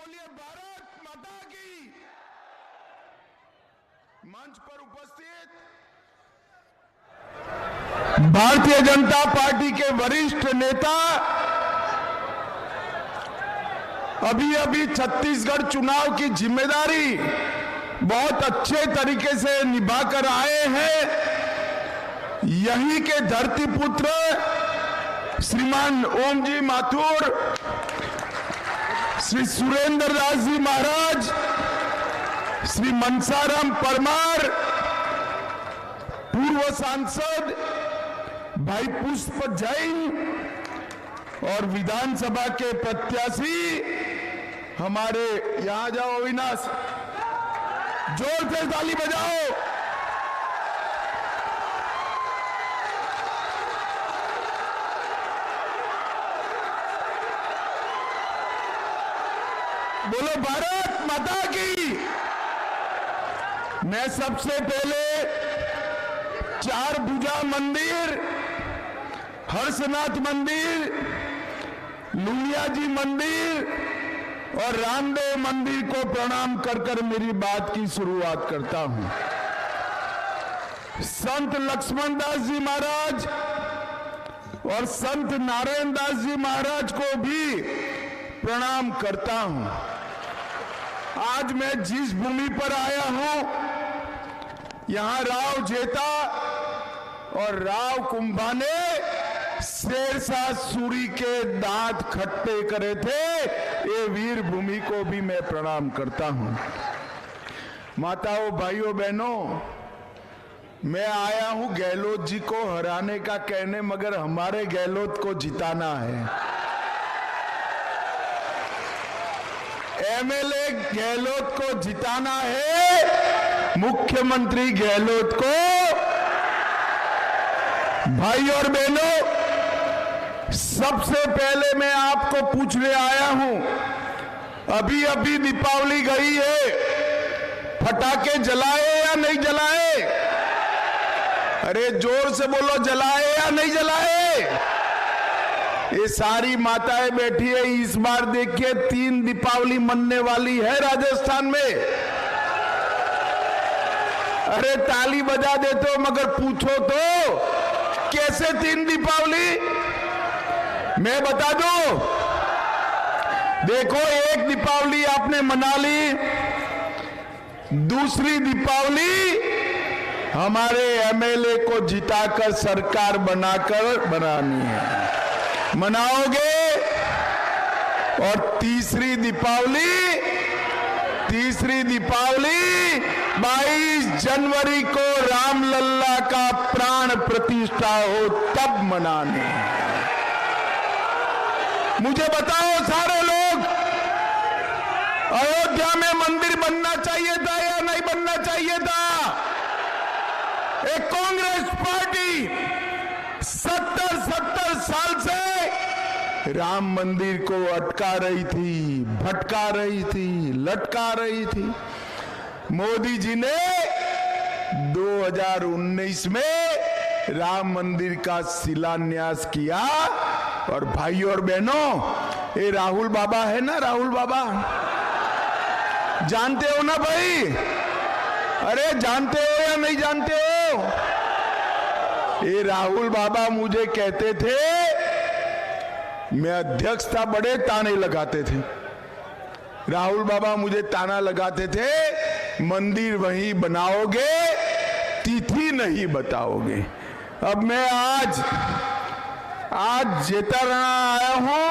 बोलिए भारत माता की। मंच पर उपस्थित भारतीय जनता पार्टी के वरिष्ठ नेता, अभी अभी छत्तीसगढ़ चुनाव की जिम्मेदारी बहुत अच्छे तरीके से निभा कर आए हैं, यहीं के धरती पुत्र श्रीमान ओम जी माथुर, श्री सुरेंद्र दास जी महाराज, श्री मनसाराम परमार, पूर्व सांसद भाई पुष्प जैन और विधानसभा के प्रत्याशी हमारे, यहां जाओ अविनाश, जोर से ताली बजाओ। बोलो भारत माता की। मैं सबसे पहले चार भुजा मंदिर, हर्षनाथ मंदिर, लुनिया जी मंदिर और रामदेव मंदिर को प्रणाम कर कर मेरी बात की शुरुआत करता हूं। संत लक्ष्मण दास जी महाराज और संत नारायण दास जी महाराज को भी प्रणाम करता हूं। आज मैं जिस भूमि पर आया हूं, यहां राव जेता और राव कुंभा ने शेरशाह सूरी के दांत खट्टे करे थे, ये वीर भूमि को भी मैं प्रणाम करता हूं। माताओं, भाइयों, बहनों, मैं आया हूं गहलोत जी को हराने का कहने, मगर हमारे गहलोत को जिताना है। एमएलए गहलोत को जिताना है, मुख्यमंत्री गहलोत को। भाई और बहनों, सबसे पहले मैं आपको पूछने आया हूं, अभी अभी दीपावली गई है, पटाखे जलाए या नहीं जलाए? अरे जोर से बोलो, जलाए या नहीं जलाए? ये सारी माताएं बैठी है, इस बार देखिए 3 दीपावली मनने वाली है राजस्थान में। अरे ताली बजा देते हो, मगर पूछो तो कैसे 3 दीपावली? मैं बता दूं, देखो, एक दीपावली आपने मना ली, दूसरी दीपावली हमारे एमएलए को जिताकर सरकार बनाकर बनानी है, मनाओगे। और तीसरी दीपावली 22 जनवरी को रामलल्ला का प्राण प्रतिष्ठा हो तब मनानी है। मुझे बताओ सारे लोग, अयोध्या में मंदिर बनना चाहिए था या नहीं बनना चाहिए था? एक कांग्रेस पार्टी 70 साल से राम मंदिर को अटका रही थी, भटका रही थी, लटका रही थी। मोदी जी ने 2019 में राम मंदिर का शिलान्यास किया। और भाइयों और बहनों, ये राहुल बाबा है ना, राहुल बाबा जानते हो ना भाई? अरे जानते हो या नहीं जानते हो? ये राहुल बाबा मुझे कहते थे, मैं अध्यक्ष था, बड़े ताने लगाते थे। राहुल बाबा मुझे ताना लगाते थे, मंदिर वहीं बनाओगे, तिथि नहीं बताओगे। अब मैं आज जेताराना आया हूं,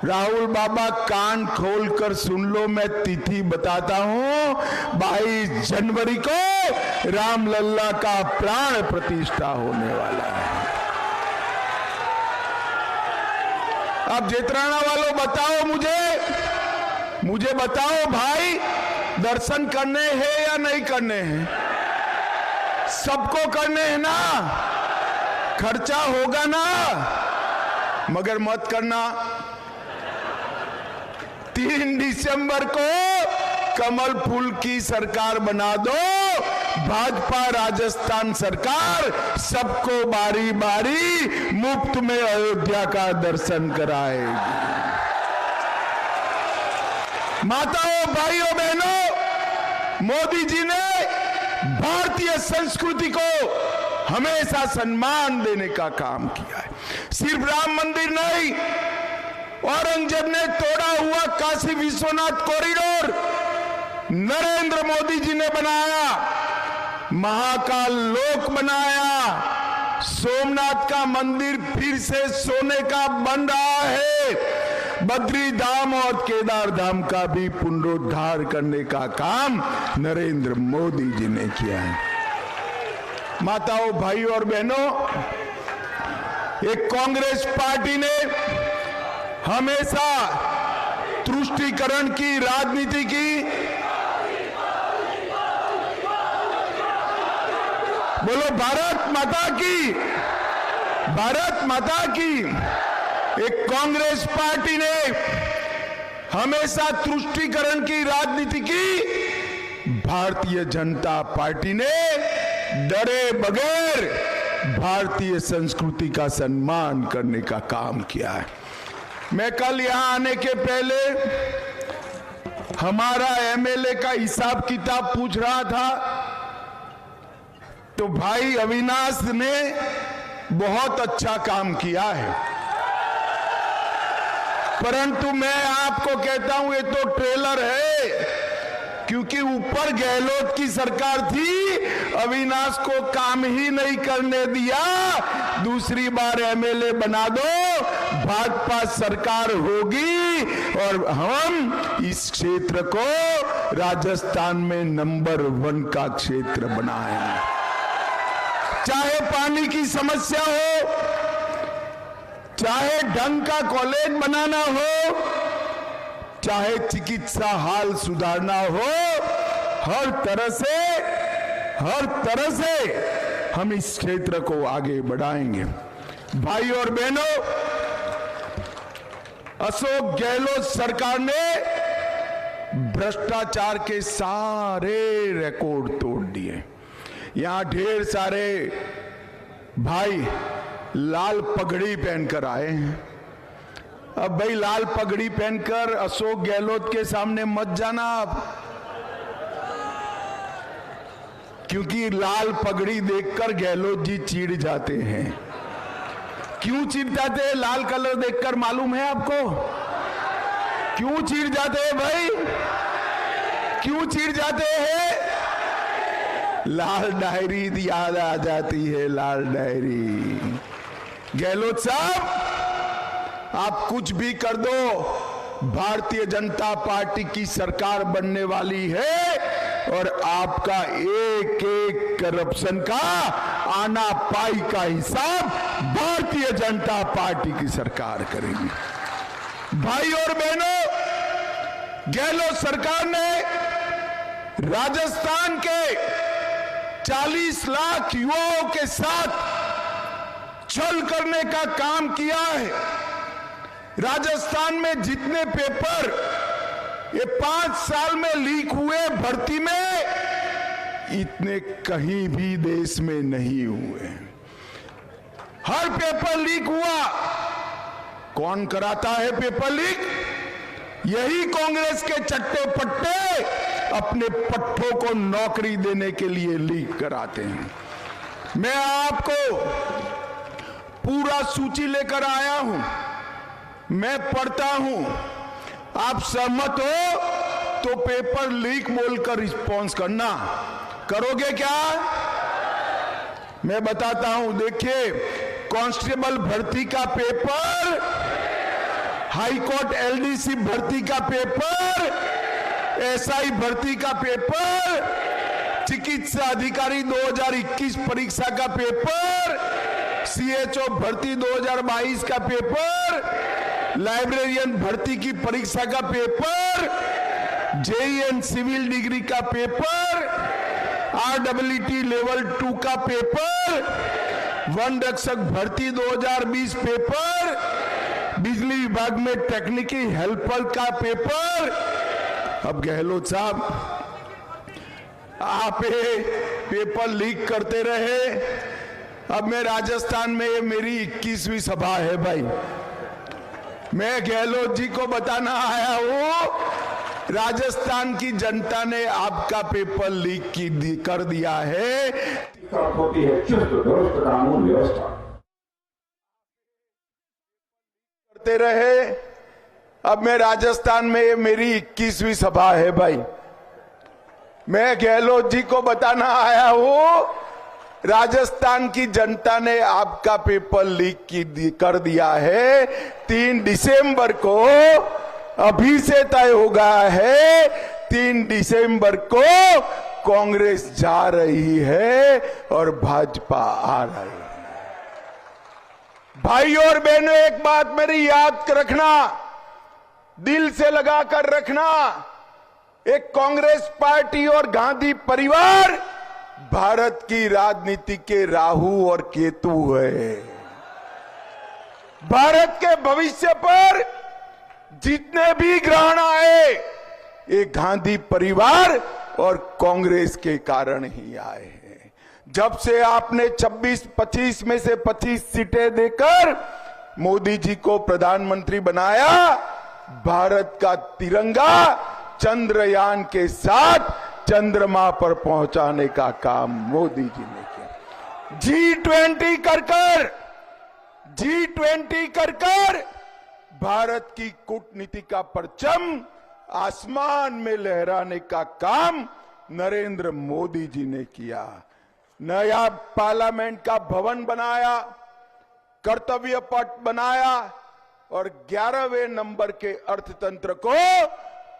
राहुल बाबा कान खोलकर सुन लो, मैं तिथि बताता हूं। 22 जनवरी को रामलल्ला का प्राण प्रतिष्ठा होने वाला है। अब जेतराना वालों बताओ, मुझे बताओ भाई, दर्शन करने हैं या नहीं करने हैं? सबको करने हैं ना? खर्चा होगा ना? मगर मत करना। 3 दिसंबर को कमल फूल की सरकार बना दो, भाजपा राजस्थान सरकार सबको बारी बारी मुफ्त में अयोध्या का दर्शन कराएगी। माताओं, भाइयों, बहनों, मोदी जी ने भारतीय संस्कृति को हमेशा सम्मान देने का काम किया है। सिर्फ राम मंदिर नहीं, औरंगजेब ने तोड़ा हुआ काशी विश्वनाथ कॉरिडोर नरेंद्र मोदी जी ने बनाया, महाकाल लोक बनाया, सोमनाथ का मंदिर फिर से सोने का बन रहा है, बद्री धाम और केदार धाम का भी पुनरुद्धार करने का काम नरेंद्र मोदी जी ने किया है। माताओं, भाइयों और बहनों, एक कांग्रेस पार्टी ने हमेशा तुष्टीकरण की राजनीति की, बोलो भारत माता की, भारत माता की। एक कांग्रेस पार्टी ने हमेशा तुष्टीकरण की राजनीति की, भारतीय जनता पार्टी ने डरे बगैर भारतीय संस्कृति का सम्मान करने का काम किया है। मैं कल यहां आने के पहले हमारा एमएलए का हिसाब किताब पूछ रहा था, तो भाई अविनाश ने बहुत अच्छा काम किया है, परंतु मैं आपको कहता हूं ये तो ट्रेलर है, क्योंकि ऊपर गहलोत की सरकार थी, अविनाश को काम ही नहीं करने दिया। दूसरी बार एमएलए बना दो, भाजपा सरकार होगी और हम इस क्षेत्र को राजस्थान में नंबर 1 का क्षेत्र बनाएंगे। चाहे पानी की समस्या हो, चाहे ढंग का कॉलेज बनाना हो, चाहे चिकित्सा हाल सुधारना हो, हर तरह से हम इस क्षेत्र को आगे बढ़ाएंगे। भाई और बहनों, अशोक गहलोत सरकार ने भ्रष्टाचार के सारे रिकॉर्ड तोड़ दिए। यहां ढेर सारे भाई लाल पगड़ी पहनकर आए हैं। अब भाई लाल पगड़ी पहनकर अशोक गहलोत के सामने मत जाना आप, क्योंकि लाल पगड़ी देखकर गहलोत जी चिढ़ जाते हैं। क्यों चिढ़ जाते हैं? लाल कलर देखकर मालूम है आपको क्यों चिढ़ जाते हैं भाई? क्यों चिढ़ जाते हैं? लाल डायरी याद आ जाती है, लाल डायरी। गहलोत साहब, आप कुछ भी कर दो, भारतीय जनता पार्टी की सरकार बनने वाली है और आपका एक एक करप्शन का आना पाई का हिसाब भारतीय जनता पार्टी की सरकार करेगी। भाई और बहनों, गहलोत सरकार ने राजस्थान के 40 लाख युवाओं के साथ छल करने का काम किया है। राजस्थान में जितने पेपर ये 5 साल में लीक हुए भर्ती में, इतने कहीं भी देश में नहीं हुए। हर पेपर लीक हुआ। कौन कराता है पेपर लीक? यही कांग्रेस के चट्टे पट्टे अपने पट्टों को नौकरी देने के लिए लीक कराते हैं। मैं आपको पूरा सूची लेकर आया हूं, मैं पढ़ता हूं। आप सहमत हो तो पेपर लीक बोलकर रिस्पॉन्स करना। करोगे क्या? मैं बताता हूं। देखिए, कांस्टेबल भर्ती का पेपर, हाई कोर्ट एलडीसी भर्ती का पेपर, एसआई भर्ती का पेपर, चिकित्सा अधिकारी 2021 परीक्षा का पेपर, सीएचओ भर्ती 2022 का पेपर, लाइब्रेरियन भर्ती की परीक्षा का पेपर, जेईएन सिविल डिग्री का पेपर, आरडब्ल्यूटी लेवल 2 का पेपर, वन रक्षक भर्ती 2020 पेपर, बिजली विभाग में टेक्निकल हेल्पर का पेपर। अब गहलोत साहब, आप पेपर लीक करते रहे। अब मैं राजस्थान में, ये मेरी 21वीं सभा है भाई। मैं गहलोत जी को बताना आया हूं, राजस्थान की जनता ने आपका पेपर लीक कर दिया है। होती है चुस्त दुरुस्त कानून व्यवस्था करते रहे। अब मैं राजस्थान में, ये मेरी 21वीं सभा है भाई। मैं गहलोत जी को बताना आया हूं, राजस्थान की जनता ने आपका पेपर लीक कर दिया है। 3 दिसंबर को अभी से तय हो गया है, 3 दिसंबर को कांग्रेस जा रही है और भाजपा आ रही है। भाई और बहनों, एक बात मेरी याद रखना, दिल से लगाकर रखना, एक कांग्रेस पार्टी और गांधी परिवार भारत की राजनीति के राहु और केतु है। भारत के भविष्य पर जितने भी ग्रहण आए, ये गांधी परिवार और कांग्रेस के कारण ही आए हैं। जब से आपने 25 में से 25 सीटें देकर मोदी जी को प्रधानमंत्री बनाया, भारत का तिरंगा चंद्रयान के साथ चंद्रमा पर पहुंचाने का काम मोदी जी ने किया। G20 कर भारत की कूटनीति का परचम आसमान में लहराने का काम नरेंद्र मोदी जी ने किया। नया पार्लियामेंट का भवन बनाया, कर्तव्य पथ बनाया और 11वें नंबर के अर्थतंत्र को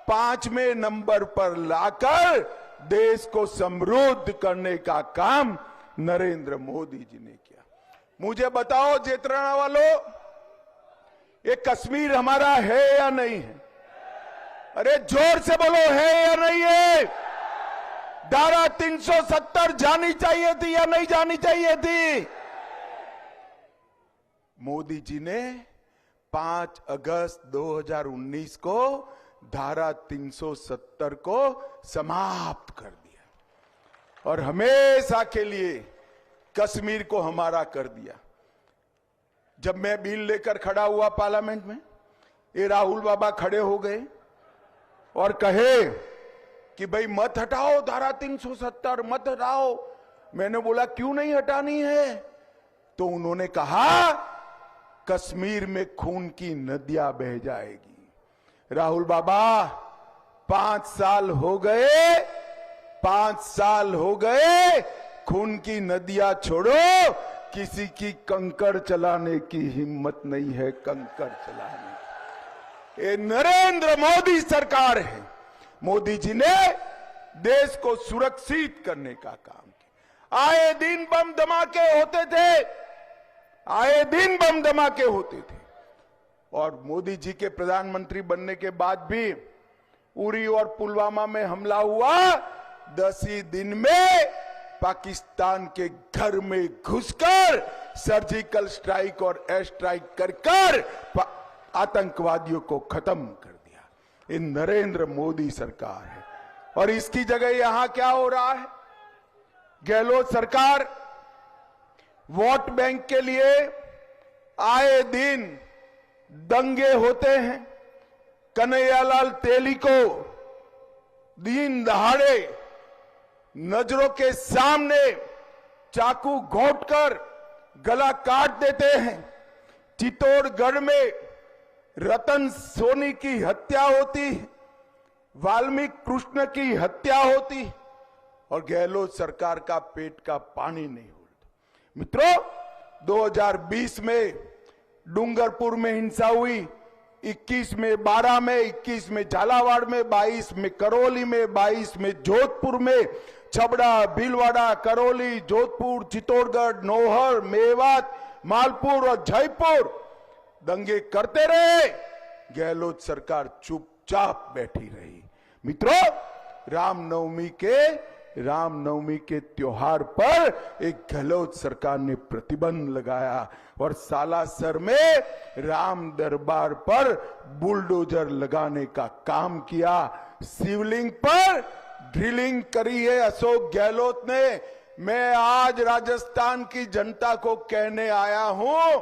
5वें नंबर पर लाकर देश को समृद्ध करने का काम नरेंद्र मोदी जी ने किया। मुझे बताओ जेतराना वालों, ये कश्मीर हमारा है या नहीं है? अरे जोर से बोलो, है या नहीं है? धारा 370 जानी चाहिए थी या नहीं जानी चाहिए थी? मोदी जी ने 5 अगस्त 2019 को धारा 370 को समाप्त कर दिया और हमेशा के लिए कश्मीर को हमारा कर दिया। जब मैं बिल लेकर खड़ा हुआ पार्लियामेंट में, ये राहुल बाबा खड़े हो गए और कहे कि भाई मत हटाओ धारा 370, मत हटाओ। मैंने बोला क्यों नहीं हटानी है? तो उन्होंने कहा कश्मीर में खून की नदियां बह जाएगी। राहुल बाबा 5 साल हो गए, 5 साल हो गए, खून की नदियां छोड़ो, किसी की कंकड़ चलाने की हिम्मत नहीं है। कंकड़ चलाने ये नरेंद्र मोदी सरकार है। मोदी जी ने देश को सुरक्षित करने का काम किया। आए दिन बम धमाके होते थे, आए दिन बम धमाके होते थे और मोदी जी के प्रधानमंत्री बनने के बाद भी उरी और पुलवामा में हमला हुआ। 10 ही दिन में पाकिस्तान के घर में घुसकर सर्जिकल स्ट्राइक और एयर स्ट्राइक कर आतंकवादियों को खत्म कर दिया। ये नरेंद्र मोदी सरकार है। और इसकी जगह यहां क्या हो रहा है? गहलोत सरकार वोट बैंक के लिए आए दिन दंगे होते हैं। कन्हैयालाल तेली को दिन दहाड़े नजरों के सामने चाकू घोंटकर गला काट देते हैं। चित्तौड़गढ़ में रतन सोनी की हत्या होती, वाल्मीकि कृष्ण की हत्या होती और गहलोत सरकार का पेट का पानी नहीं होता। मित्रों, 2020 में डूंगरपुर में हिंसा हुई, 21 में 12 में, 21 में झालावाड़ में, 22 में करौली में, 22 में जोधपुर में, छबड़ा, भीलवाड़ा, करौली, जोधपुर, चित्तौड़गढ़, नौहर, मेवात, मालपुर और जयपुर दंगे करते रहे। गहलोत सरकार चुपचाप बैठी रही। मित्रों, रामनवमी के त्योहार पर एक गहलोत सरकार ने प्रतिबंध लगाया और सालासर में राम दरबार पर बुलडोजर लगाने का काम किया। शिवलिंग पर ड्रिलिंग करी है अशोक गहलोत ने। मैं आज राजस्थान की जनता को कहने आया हूं,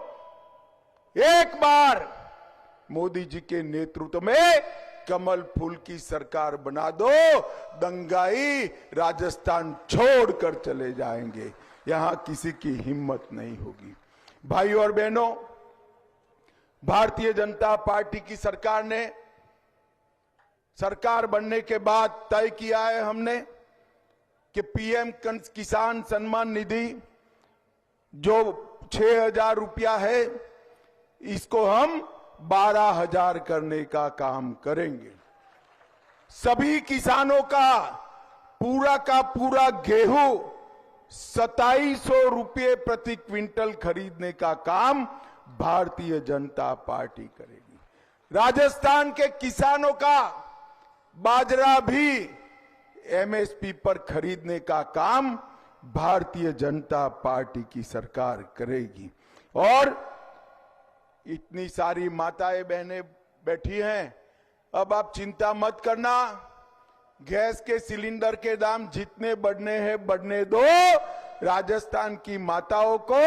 एक बार मोदी जी के नेतृत्व में कमल फूल की सरकार बना दो, दंगाई राजस्थान छोड़कर चले जाएंगे। यहां किसी की हिम्मत नहीं होगी। भाइयों और बहनों, भारतीय जनता पार्टी की सरकार ने सरकार बनने के बाद तय किया है हमने कि पीएम किसान सम्मान निधि जो 6,000 रुपया है, इसको हम 12,000 करने का काम करेंगे। सभी किसानों का पूरा गेहूं 2,700 रुपये प्रति क्विंटल खरीदने का काम भारतीय जनता पार्टी करेगी। राजस्थान के किसानों का बाजरा भी एमएसपी पर खरीदने का काम भारतीय जनता पार्टी की सरकार करेगी। और इतनी सारी माताएं बहनें बैठी हैं, अब आप चिंता मत करना, गैस के सिलेंडर के दाम जितने बढ़ने हैं बढ़ने दो। राजस्थान की माताओं को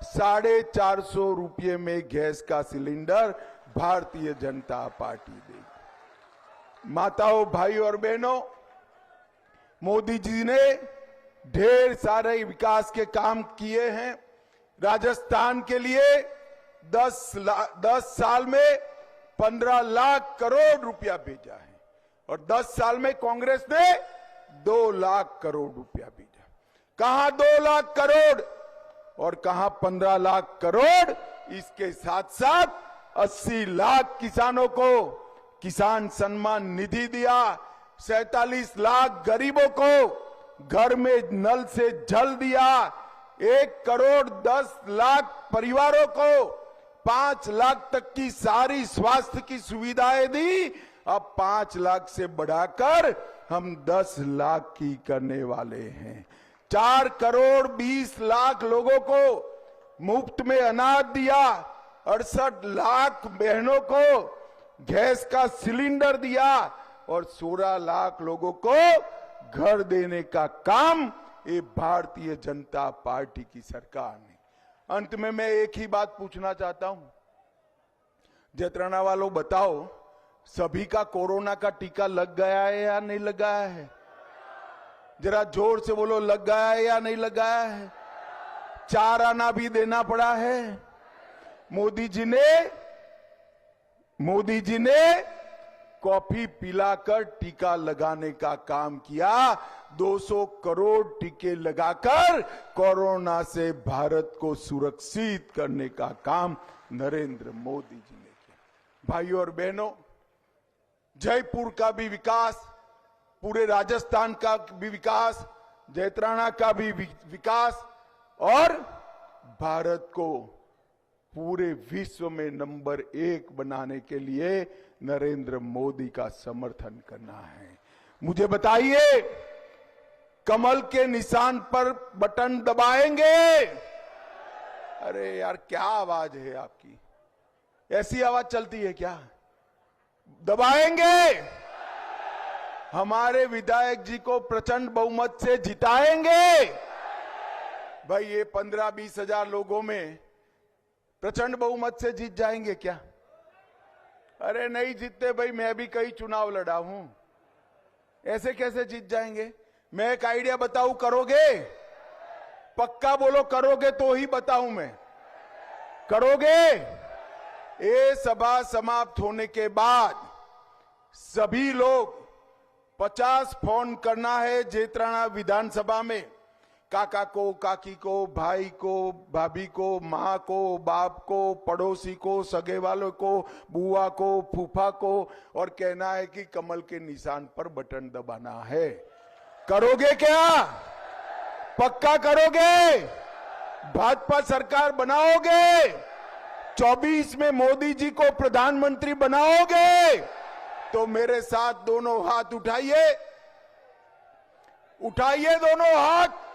450 रुपये में गैस का सिलेंडर भारतीय जनता पार्टी देगी। माताओं, भाइयों और बहनों, मोदी जी ने ढेर सारे विकास के काम किए हैं। राजस्थान के लिए 10 साल में 15 लाख करोड़ रुपया भेजा है और 10 साल में कांग्रेस ने 2 लाख करोड़ रुपया भेजा। कहां 2 लाख करोड़ और कहां 15 लाख करोड़। इसके साथ साथ 80 लाख किसानों को किसान सम्मान निधि दिया, 47 लाख गरीबों को घर में नल से जल दिया, 1 करोड़ 10 लाख परिवारों को 5 लाख तक की सारी स्वास्थ्य की सुविधाएं दी। अब 5 लाख से बढ़ाकर हम 10 लाख की करने वाले हैं। 4 करोड़ 20 लाख लोगों को मुफ्त में अनाज दिया, 68 लाख बहनों को गैस का सिलेंडर दिया और 16 लाख लोगों को घर देने का काम ये भारतीय जनता पार्टी की सरकार ने। अंत में मैं एक ही बात पूछना चाहता हूं, जतराना वालों बताओ, सभी का कोरोना का टीका लग गया है या नहीं लगा है? जरा जोर से बोलो, लग गया है या नहीं लगा है? 4 आना भी देना पड़ा है। मोदी जी ने कॉफी पिलाकर टीका लगाने का काम किया। 200 करोड़ टीके लगाकर कोरोना से भारत को सुरक्षित करने का काम नरेंद्र मोदी जी ने किया। भाइयों और बहनों, जयपुर का भी विकास, पूरे राजस्थान का भी विकास, जैतराना का भी विकास और भारत को पूरे विश्व में नंबर 1 बनाने के लिए नरेंद्र मोदी का समर्थन करना है। मुझे बताइए, कमल के निशान पर बटन दबाएंगे? अरे यार, क्या आवाज है आपकी? ऐसी आवाज चलती है क्या? दबाएंगे? हमारे विधायक जी को प्रचंड बहुमत से जिताएंगे? भाई, ये 15-20 हजार लोगों में प्रचंड बहुमत से जीत जाएंगे क्या? अरे नहीं जीतते भाई, मैं भी कई चुनाव लड़ा हूं। ऐसे कैसे जीत जाएंगे? मैं एक आइडिया बताऊं, करोगे? पक्का बोलो, करोगे तो ही बताऊं मैं। करोगे? ये सभा समाप्त होने के बाद सभी लोग 50 फोन करना है जैतराना विधानसभा में। काका को, काकी को, भाई को, भाभी को, माँ को, बाप को, पड़ोसी को, सगे वालों को, बुआ को, फूफा को, और कहना है कि कमल के निशान पर बटन दबाना है। करोगे क्या? पक्का करोगे? भाजपा सरकार बनाओगे? 24 में मोदी जी को प्रधानमंत्री बनाओगे? तो मेरे साथ दोनों हाथ उठाइए, उठाइए दोनों हाथ,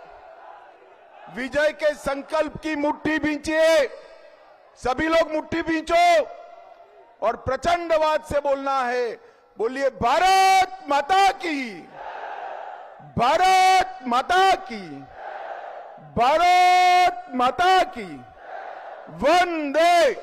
विजय के संकल्प की मुट्ठी भींचिए। सभी लोग मुट्ठी भींचो और प्रचंड आवाज से बोलना है। बोलिए, भारत माता की, भारत माता की, भारत माता की, वंदे